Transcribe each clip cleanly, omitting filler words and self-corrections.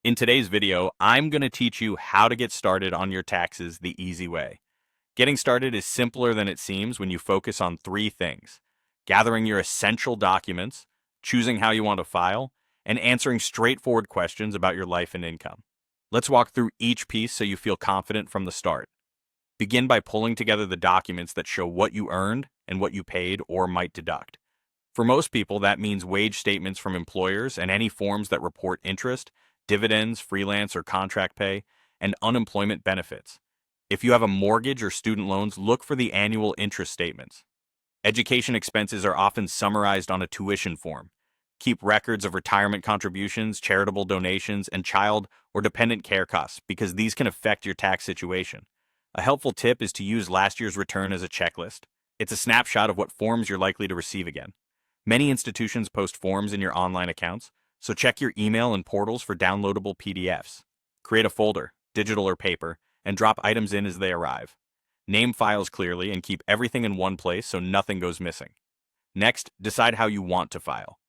In today's video, I'm going to teach you how to get started on your taxes the easy way. Getting started is simpler than it seems when you focus on three things: gathering your essential documents, choosing how you want to file, and answering straightforward questions about your life and income. Let's walk through each piece so you feel confident from the start. Begin by pulling together the documents that show what you earned and what you paid or might deduct. For most people, that means wage statements from employers and any forms that report interest, dividends, freelance or contract pay, and unemployment benefits. If you have a mortgage or student loans, look for the annual interest statements. Education expenses are often summarized on a tuition form. Keep records of retirement contributions, charitable donations, and child or dependent care costs because these can affect your tax situation. A helpful tip is to use last year's return as a checklist. It's a snapshot of what forms you're likely to receive again. Many institutions post forms in your online accounts, so check your email and portals for downloadable PDFs. Create a folder, digital or paper, and drop items in as they arrive. Name files clearly and keep everything in one place so nothing goes missing. Next, decide how you want to file.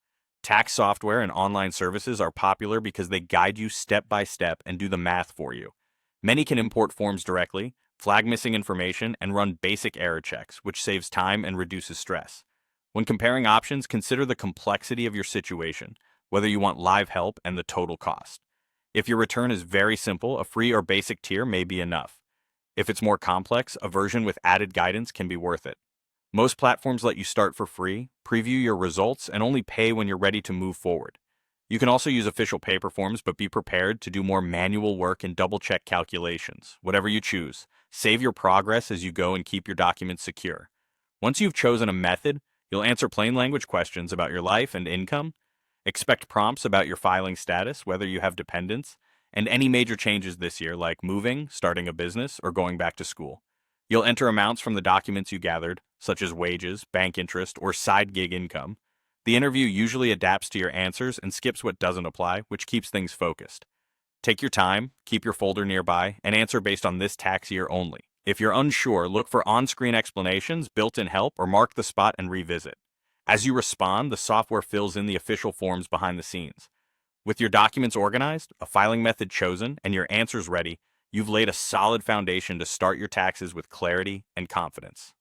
Tax software and online services are popular because they guide you step by step and do the math for you. Many can import forms directly, flag missing information, and run basic error checks, which saves time and reduces stress. When comparing options, consider the complexity of your situation, whether you want live help, and the total cost. If your return is very simple, a free or basic tier may be enough. If it's more complex, a version with added guidance can be worth it. Most platforms let you start for free, preview your results, and only pay when you're ready to move forward. You can also use official paper forms, but be prepared to do more manual work and double-check calculations. Whatever you choose, save your progress as you go and keep your documents secure. Once you've chosen a method, you'll answer plain language questions about your life and income. Expect prompts about your filing status, whether you have dependents, and any major changes this year, like moving, starting a business, or going back to school. You'll enter amounts from the documents you gathered, such as wages, bank interest, or side gig income. The interview usually adapts to your answers and skips what doesn't apply, which keeps things focused. Take your time, keep your folder nearby, and answer based on this tax year only. If you're unsure, look for on-screen explanations, built-in help, or mark the spot and revisit. As you respond, the software fills in the official forms behind the scenes. With your documents organized, a filing method chosen, and your answers ready, you've laid a solid foundation to start your taxes with clarity and confidence.